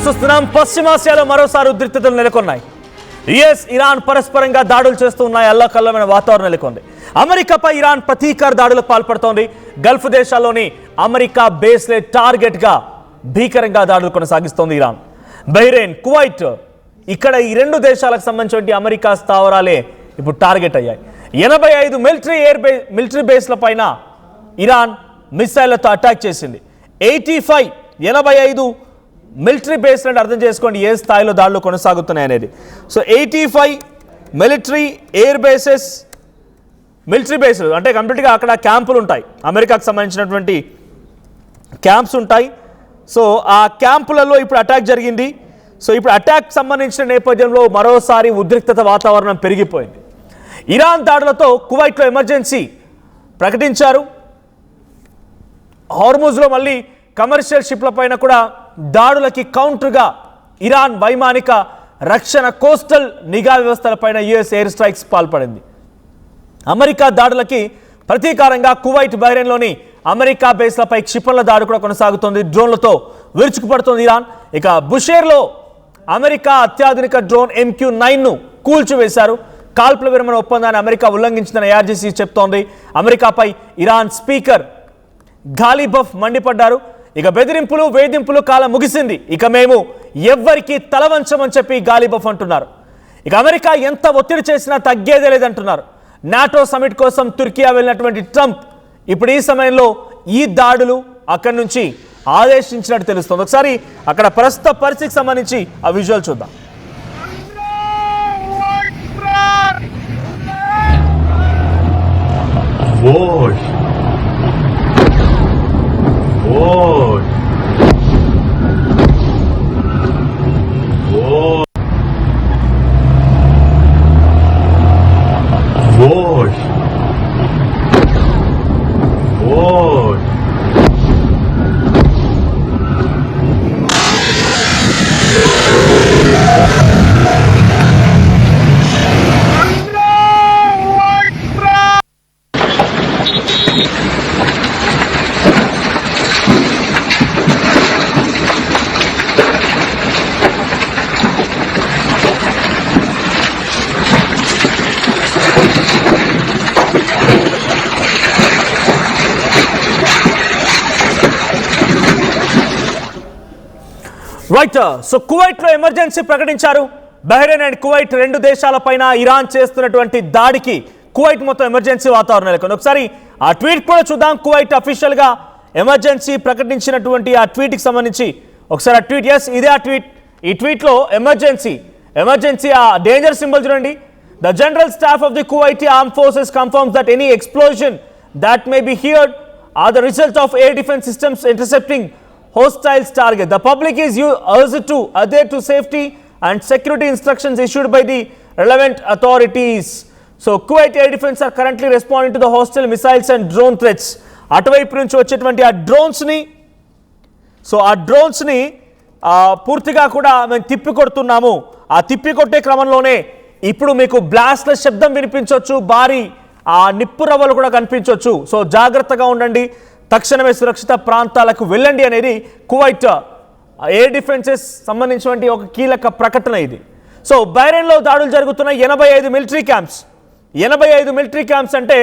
చూస్తున్నాం పశ్చిమాసియాలో మరోసారి ఉద్రిక్తతలు నెలకొన్నాయి. యుఎస్ ఇరాన్ పరస్పరంగా దాడులు చేస్తూ ఉన్నాయి. అల్లకల్లమైన వాతావరణం నెలకొంది. అమెరికాపై ఇరాన్ ప్రతీకార దాడులకు పాల్పడుతోంది. గల్ఫ్ దేశాల్లోని అమెరికా బేస్లే టార్గెట్ గా భీకరంగా దాడులు కొనసాగిస్తోంది ఇరాన్. బహ్రెయిన్, కువైట్, ఇక్కడ ఈ రెండు దేశాలకు సంబంధించిన అమెరికా స్థావరాలే ఇప్పుడు టార్గెట్ అయ్యాయి. 85 మిలిటరీ బేస్ల పైన ఇరాన్ మిసైళ్లతో అటాక్ చేసింది. 85 మిలిటరీ బేస్ అంటే అర్థం చేసుకోండి ఏ స్థాయిలో దాడులు కొనసాగుతున్నాయి అనేది. So 85 military air bases, military బేస్లు అంటే కంప్లీట్గా అక్కడ క్యాంపులు ఉంటాయి. అమెరికాకు సంబంధించినటువంటి క్యాంప్స్ ఉంటాయి. సో ఆ క్యాంపులలో ఇప్పుడు అటాక్ జరిగింది. సో ఇప్పుడు అటాక్ సంబంధించిన నేపథ్యంలో మరోసారి ఉద్రిక్తత వాతావరణం పెరిగిపోయింది. ఇరాన్ దాడులతో కువైట్లో ఎమర్జెన్సీ ప్రకటించారు. హార్ముజ్లో మళ్ళీ కమర్షియల్ షిప్ల పైన కూడా దాడులకి కౌంటర్గా ఇరాన్ వైమానిక రక్షణ కోస్టల్ నిఘా వ్యవస్థలపైన యుఎస్ ఎయిర్ స్ట్రైక్స్ పాల్పడింది. అమెరికా దాడులకి ప్రతీకారంగా కువైట్, బహ్రెయిన్లోని అమెరికా బేస్లపై క్షిపణుల దాడి కూడా కొనసాగుతోంది. డ్రోన్లతో విరుచుకుపడుతోంది ఇరాన్. ఇక బుషేర్లో అమెరికా అత్యాధునిక డ్రోన్ MQ-9ను కూల్చివేశారు. కాల్పుల విరమణ ఒప్పందాన్ని అమెరికా ఉల్లంఘించిందని IRGC చెప్తోంది. అమెరికాపై ఇరాన్ స్పీకర్ గాలిబఫ్ మండిపడ్డారు. ఇక బెదిరింపులు, వేధింపులు కాలం ముగిసింది, ఇక మేము ఎవ్వరికీ తలవంచమని చెప్పి గాలిబఫ్ అంటున్నారు. ఇక అమెరికా ఎంత ఒత్తిడి చేసినా తగ్గేదే లేదంటున్నారు. నాటో సమిట్ కోసం తుర్కియా వెళ్ళినటువంటి ట్రంప్ ఇప్పుడు ఈ సమయంలో ఈ దాడులు అక్కడి నుంచి ఆదేశించినట్టు తెలుస్తుంది. ఒకసారి అక్కడ ప్రస్తుత పరిస్థితికి సంబంధించి ఆ విజువల్ చూద్దాం. రైట్. సో కువైట్లో ఎమర్జెన్సీ ప్రకటించారు. బహ్రెయిన్ అండ్ కువైట్ రెండు దేశాలపైన ఇరాన్ చేస్తున్నటువంటి దాడికి కువైట్ మొత్తం ఎమర్జెన్సీ వాతావరణం నెలకొంది. ఒకసారి ఆ ట్వీట్ కూడా చూద్దాం. కువైట్ అఫీషియల్గా ఎమర్జెన్సీ ప్రకటించినటువంటి ఆ ట్వీట్కి సంబంధించి ఒకసారి ఆ ట్వీట్. ఎస్, ఇదే ఆ ట్వీట్. ఈ ట్వీట్లో ఎమర్జెన్సీ ఆ డేంజర్ సింబల్ చూడండి. The general staff of the Kuwaiti armed forces confirms that any explosion that may be heard are the result of air defence systems intercepting hostiles target. The public is urged to adhere to safety and security instructions issued by the relevant authorities. So Kuwait Air Defense are currently responding to the hostile missiles and drone threats. అటువైపు నుంచి వచ్చేటువంటి ఆ డ్రోన్స్ని పూర్తిగా కూడా మేము తిప్పికొడుతున్నాము. ఆ తిప్పికొట్టే క్రమంలోనే ఇప్పుడు మీకు బ్లాస్ట్ల శబ్దం వినిపించవచ్చు, భారీ ఆ నిప్పు రవ్వలు కూడా కనిపించవచ్చు. సో జాగ్రత్తగా ఉండండి, తక్షణమే సురక్షిత ప్రాంతాలకు వెళ్ళండి అనేది కువైట్ ఎయిర్ డిఫెన్సెస్ సంబంధించినటువంటి ఒక కీలక ప్రకటన ఇది. సో బహ్రెయిన్లో దాడులు జరుగుతున్న 85 మిలిటరీ క్యాంప్స్ అంటే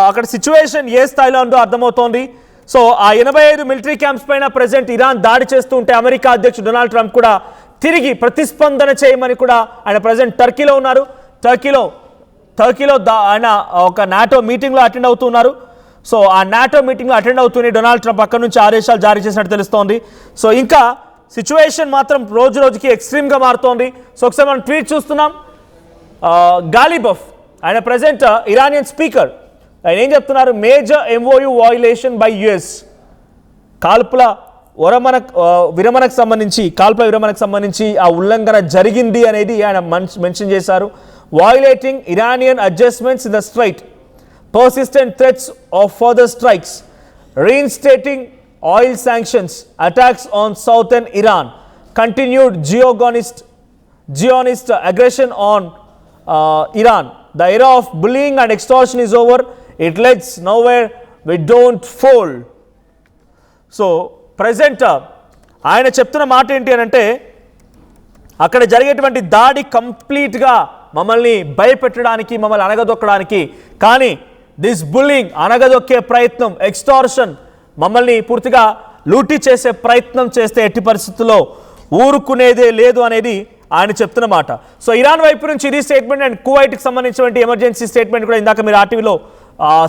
అక్కడ సిచ్యువేషన్ ఏ స్థాయిలో ఉందో అర్థమవుతోంది. సో ఆ 85 మిలిటరీ క్యాంప్స్ పైన ప్రెసెంట్ ఇరాన్ దాడి చేస్తూ ఉంటే అమెరికా అధ్యక్షుడు డొనాల్డ్ ట్రంప్ కూడా తిరిగి ప్రతిస్పందన చేయమని కూడా ఆయన ప్రెసెంట్ టర్కీలో ఉన్నారు. టర్కీలో ఆయన ఒక నాటో మీటింగ్లో అటెండ్ అవుతున్నారు. సో ఆ నాటో మీటింగ్లో అటెండ్ అవుతూనే డొనాల్డ్ ట్రంప్ అక్కడి నుంచి ఆదేశాలు జారీ చేసినట్టు తెలుస్తోంది. సో ఇంకా సిచ్యువేషన్ మాత్రం రోజు రోజుకి ఎక్స్ట్రీమ్గా మారుతోంది. సో ఒకసారి మనం ట్వీట్ చూస్తున్నాం. గాలిబఫ్ ఆయన ప్రెసెంట్ ఇరానియన్ స్పీకర్, ఆయన ఏం చెప్తున్నారు? Major MOU violation by US. కాల్పుల విరమణకు సంబంధించి ఆ ఉల్లంఘన జరిగింది అనేది ఆయన మెన్షన్ చేశారు. Violating Iranian adjustments in the strait, persistent threats of further strikes, reinstating oil sanctions, attacks on southern Iran, continued Zionist aggression on Iran. The era of bullying and extortion is over. It leads nowhere. We don't fold. So present ఆయన చెప్తున్న మాట ఏంటి అని అంటే, అక్కడ జరిగేటువంటి దాడి కంప్లీట్గా మమ్మల్ని భయపెట్టడానికి, మమ్మల్ని అనగదొక్కడానికి, కానీ దిస్ బుల్లింగ్, అనగదొక్కే ప్రయత్నం, ఎక్స్టార్షన్, మమ్మల్ని పూర్తిగా లూటీ చేసే ప్రయత్నం చేస్తే ఎట్టి పరిస్థితుల్లో ఊరుకునేదే లేదు అనేది ఆయన చెప్తున్న మాట. సో ఇరాన్ వైపు నుంచి ఇది స్టేట్మెంట్, అండ్ కువైట్కి సంబంధించినటువంటి ఎమర్జెన్సీ స్టేట్మెంట్ కూడా ఇందాక మీరు ఆర్టీవీలో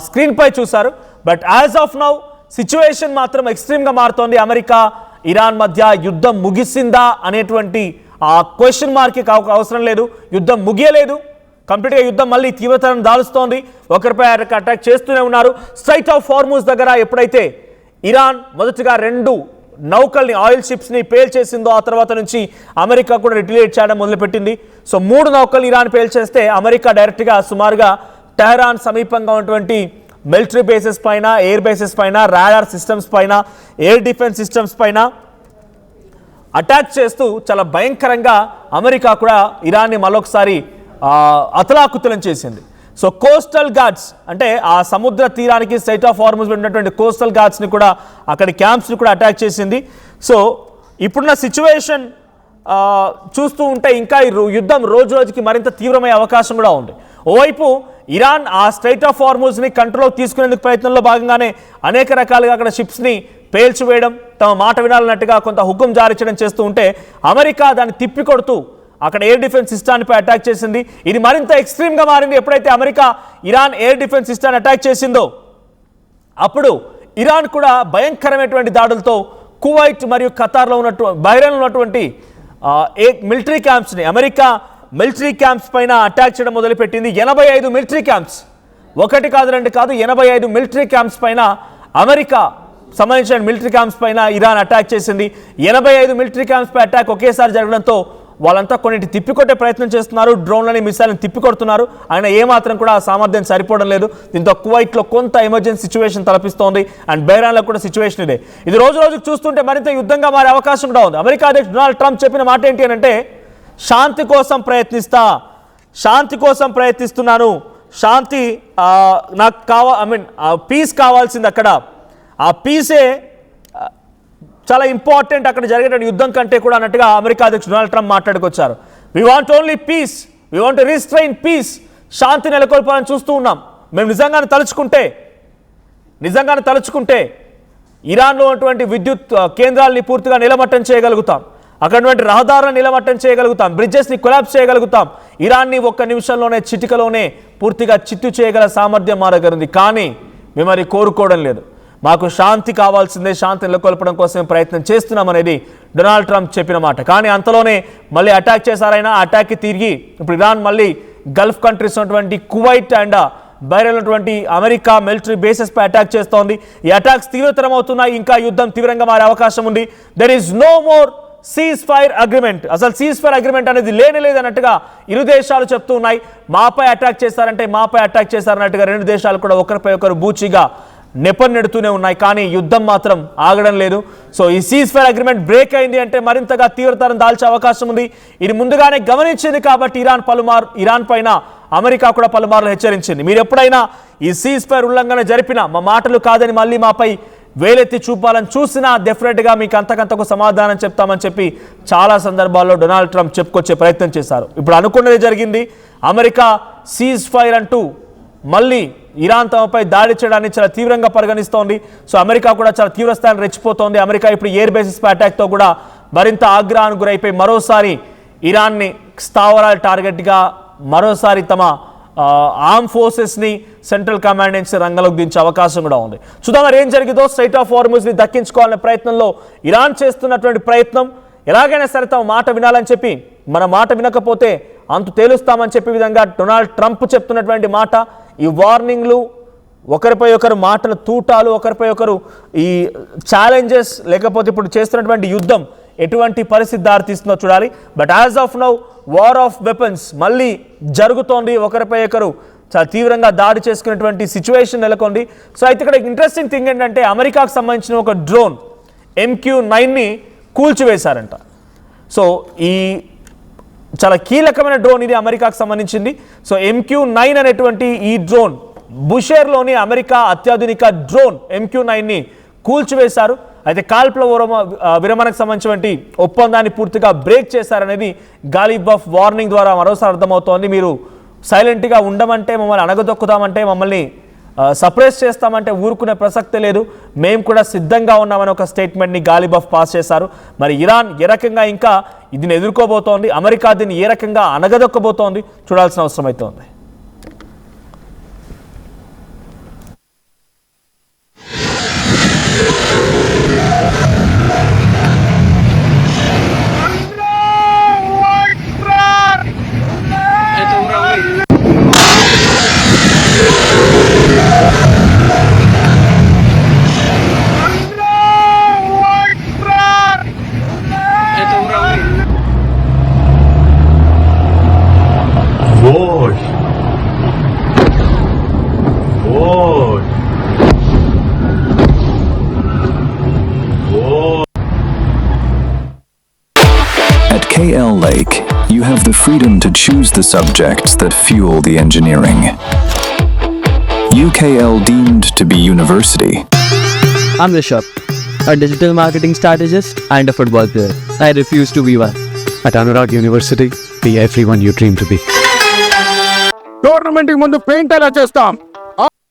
స్క్రీన్పై చూశారు. But as of now situation మాత్రం ఎక్స్ట్రీమ్గా మారుతోంది. అమెరికా ఇరాన్ మధ్య యుద్ధం ముగిసిందా అనేటువంటి ఆ క్వశ్చన్ మార్క్కి అవసరం లేదు. యుద్ధం ముగియలేదు, కంప్లీట్గా యుద్ధం మళ్ళీ తీవ్రతరం దాలుస్తోంది. ఒకరిపై అటాక్ చేస్తూనే ఉన్నారు. స్ట్రైట్ ఆఫ్ హార్మూజ్ దగ్గర ఎప్పుడైతే ఇరాన్ మొదటగా 2 నౌకల్ని, ఆయిల్ షిప్స్ని పేల్చేసిందో, ఆ తర్వాత నుంచి అమెరికా కూడా రిటిలియేట్ చేయడం మొదలుపెట్టింది. సో 3 నౌకలు ఇరాన్ పేల్చేస్తే అమెరికా డైరెక్ట్గా సుమారుగా టెహరాన్ సమీపంగా ఉన్నటువంటి మిలిటరీ బేసెస్ పైన, ఎయిర్ బేసెస్ పైన, రాడార్ సిస్టమ్స్ పైన, ఎయిర్ డిఫెన్స్ సిస్టమ్స్ పైన అటాక్ చేస్తూ చాలా భయంకరంగా అమెరికా కూడా ఇరాన్ని మరొకసారి అతలాకుతలం చేసింది. సో కోస్టల్ గార్డ్స్ అంటే ఆ సముద్ర తీరానికి స్ట్రైట్ ఆఫ్ హార్మూజ్ ఉన్నటువంటి కోస్టల్ గార్డ్స్ని కూడా, అక్కడి క్యాంప్స్ని కూడా అటాక్ చేసింది. సో ఇప్పుడున్న సిచ్యువేషన్ చూస్తూ ఉంటే ఇంకా ఈ యుద్ధం రోజు రోజుకి మరింత తీవ్రమయ్యే అవకాశం కూడా ఉంది. ఓవైపు ఇరాన్ ఆ స్ట్రైట్ ఆఫ్ హార్మూజ్ని కంట్రోల్ తీసుకునేందుకు ప్రయత్నంలో భాగంగానే అనేక రకాలుగా అక్కడ షిప్స్ని పేల్చివేయడం, తమ మాట వినాలన్నట్టుగా కొంత హుకుం జారీ చేయడం చేస్తూ ఉంటే, అమెరికా దాన్ని తిప్పికొడుతూ అక్కడ ఎయిర్ డిఫెన్స్ సిస్టాన్పై అటాక్ చేసింది. ఇది మరింత ఎక్స్ట్రీమ్గా మారింది. ఎప్పుడైతే అమెరికా ఇరాన్ ఎయిర్ డిఫెన్స్ సిస్టాన్ని అటాక్ చేసిందో, అప్పుడు ఇరాన్ కూడా భయంకరమైనటువంటి దాడులతో కువైట్ మరియు ఖతార్లో బహ్రెయిన్లో ఉన్నటువంటి మిలిటరీ క్యాంప్స్ని, అమెరికా మిలిటరీ క్యాంప్స్ పైన అటాక్ చేయడం మొదలుపెట్టింది. 85 మిలిటరీ క్యాంప్స్, 1 కాదు 2 కాదు, 85 మిలిటరీ క్యాంప్స్ పైన అమెరికా సంబంధించిన మిలిటరీ క్యాంప్స్ పైన ఇరాన్ అటాక్ చేసింది. 85 మిలిటరీ క్యాంప్స్ పై అటాక్ ఒకేసారి జరగడంతో వాళ్ళంతా కొన్నింటి తిప్పికొట్టే ప్రయత్నం చేస్తున్నారు, డ్రోన్లని, మిసైల్ని తిప్పికొడుతున్నారు. ఆయన ఏమాత్రం కూడా ఆ సామర్థ్యం సరిపోవడం లేదు. దీంతో కువైట్లో కొంత ఎమర్జెన్సీ సిచ్యువేషన్ తలపిస్తోంది, అండ్ బెహ్రాన్లో కూడా సిచ్యువేషన్ ఇదే. ఇది రోజు రోజుకు చూస్తుంటే మరింత యుద్ధంగా మారే అవకాశం కూడా ఉంది. అమెరికా అధ్యక్షుడు డొనాల్డ్ ట్రంప్ చెప్పిన మాట ఏంటి అని అంటే, శాంతి కోసం ప్రయత్నిస్తున్నాను, శాంతి నాకు పీస్ కావాల్సింది. అక్కడ ఆ పీసే చాలా ఇంపార్టెంట్ అక్కడ జరిగేటువంటి యుద్ధం కంటే కూడా అన్నట్టుగా అమెరికా అధ్యక్షుడు డొనాల్డ్ ట్రంప్ మాట్లాడుకొచ్చారు. We want only peace, we want restrain peace, శాంతి నెలకొల్పాలని చూస్తూ ఉన్నాం. మేము నిజంగానే తలుచుకుంటే ఇరాన్లో ఉన్నటువంటి విద్యుత్ కేంద్రాలని పూర్తిగా నిలమట్టం చేయగలుగుతాం, అక్కడ రహదారులను నిలమట్టం చేయగలుగుతాం, బ్రిడ్జెస్ని కొలాప్స్ చేయగలుగుతాం. ఇరాన్ని 1 నిమిషంలోనే, చిటికలోనే పూర్తిగా చిత్తు చేయగల సామర్థ్యం మా దగ్గర ఉంది. కానీ మేము అది కోరుకోవడం లేదు. మాకు శాంతి కావాల్సిందే, శాంతి నెలకొల్పడం కోసం ప్రయత్నం చేస్తున్నాం అనేది డొనాల్డ్ ట్రంప్ చెప్పిన మాట. కానీ అంతలోనే మళ్ళీ అటాక్ చేశారైనా, ఆ అటాక్కి తిరిగి ఇప్పుడు ఇరాన్ మళ్ళీ గల్ఫ్ కంట్రీస్ ఉన్నటువంటి కువైట్ అండ్ బహ్రెయిన్ ఉన్నటువంటి అమెరికా మిలిటరీ బేసెస్ పై అటాక్ చేస్తోంది. ఈ అటాక్స్ తీవ్రతరం అవుతున్నాయి, ఇంకా యుద్ధం తీవ్రంగా మారే అవకాశం ఉంది. There is no more ceasefire agreement, అసలు సీజ్ ఫైర్ అగ్రిమెంట్ అనేది లేదన్నట్టుగా ఇరు దేశాలు చెప్తూ ఉన్నాయి. మాపై అటాక్ చేశారన్నట్టుగా 2 దేశాలు కూడా ఒకరిపై ఒకరు బూచిగా నెపన్నెడుతూనే ఉన్నాయి. కానీ యుద్ధం మాత్రం ఆగడం లేదు. సో ఈ సీజ్ ఫైర్ అగ్రిమెంట్ బ్రేక్ అయింది అంటే మరింతగా తీవ్రతరం దాల్చే అవకాశం ఉంది. ఇది ముందుగానే గమనించింది కాబట్టి ఇరాన్ పైన అమెరికా కూడా పలుమార్లు హెచ్చరించింది. మీరు ఎప్పుడైనా ఈ సీజ్ ఫైర్ ఉల్లంఘన జరిపినా, మా మాటలు కాదని మళ్ళీ మాపై వేలెత్తి చూపాలని చూసినా డెఫినెట్గా మీకు అంతకంతకు సమాధానం చెప్తామని చెప్పి చాలా సందర్భాల్లో డొనాల్డ్ ట్రంప్ చెప్పుకొచ్చే ప్రయత్నం చేశారు. ఇప్పుడు అనుకున్నది జరిగింది. అమెరికా సీజ్ ఫైర్ అంటూ మళ్ళీ ఇరాన్ తమపై దాడి చేయడాన్ని చాలా తీవ్రంగా పరిగణిస్తోంది. సో అమెరికా కూడా చాలా తీవ్ర స్థాయిలో రెచ్చిపోతోంది. అమెరికా ఇప్పుడు ఎయిర్ బేసిస్ పై అటాక్తో కూడా మరింత ఆగ్రహానికి గురైపోయి మరోసారి ఇరాన్ని స్థావరాల టార్గెట్గా మరోసారి తమ ఆర్మ్ ఫోర్సెస్ని, సెంట్రల్ కమాండ్ నుంచి రంగంలోకి దించే అవకాశం కూడా ఉంది. చూద్దాం మరి ఏం జరిగిందో. స్ట్రైట్ ఆఫ్ హార్మూజ్ని దక్కించుకోవాలనే ప్రయత్నంలో ఇరాన్ చేస్తున్నటువంటి ప్రయత్నం, ఎలాగైనా సరే తమ మాట వినాలని చెప్పి, మన మాట వినకపోతే అంతు తేలుస్తామని చెప్పే విధంగా డొనాల్డ్ ట్రంప్ చెప్తున్నటువంటి మాట, ఈ వార్నింగ్లు, ఒకరిపై ఒకరు మాటల తూటాలు, ఒకరిపై ఒకరు ఈ ఛాలెంజెస్, లేకపోతే ఇప్పుడు చేస్తున్నటువంటి యుద్ధం ఎటువంటి పరిస్థితి దారితీస్తుందో చూడాలి. But as of now war of weapons మళ్ళీ జరుగుతోంది. ఒకరిపై ఒకరు చాలా తీవ్రంగా దాడి చేసుకునేటువంటి సిచ్యువేషన్ నెలకొంది. సో అయితే ఇక్కడ ఇంట్రెస్టింగ్ థింగ్ ఏంటంటే, అమెరికాకు సంబంధించిన ఒక డ్రోన్ MQ-9ని కూల్చివేశారంట. సో ఈ చాలా కీలకమైన డ్రోన్ ఇది, అమెరికాకు సంబంధించింది. సో MQ-9 అనేటువంటి ఈ డ్రోన్ బుషేర్లోని అమెరికా అత్యాధునిక డ్రోన్ MQ-9ని కూల్చివేశారు. అయితే కాల్పుల విరమణకు సంబంధించినటువంటి ఒప్పందాన్ని పూర్తిగా బ్రేక్ చేశారనేది గాలిబఫ్ వార్నింగ్ ద్వారా మరోసారి అర్థమవుతోంది. మీరు సైలెంట్గా ఉండమంటే, మమ్మల్ని అణగదొక్కుదామంటే, మమ్మల్ని సప్రెస్ చేస్తామంటే ఊరుకునే ప్రసక్తే లేదు, మేము కూడా సిద్ధంగా ఉన్నామని ఒక స్టేట్మెంట్ని గాలిబఫ్ పాస్ చేశారు. మరి ఇరాన్ ఏ రకంగా ఇంకా దీన్ని ఎదుర్కోబోతోంది, అమెరికా దీన్ని ఏ రకంగా అణగదొక్కబోతోంది చూడాల్సిన అవసరం అయితే ఉంది. At KL Lake, you have the freedom to choose the subjects that fuel the engineering. UKL deemed to be university. I'm Rishabh, a digital marketing strategist and a football player. I refuse to be one. At Anurag University, be everyone you dream to be. Tournament కి ముందు paint ఎలా చేస్తాం,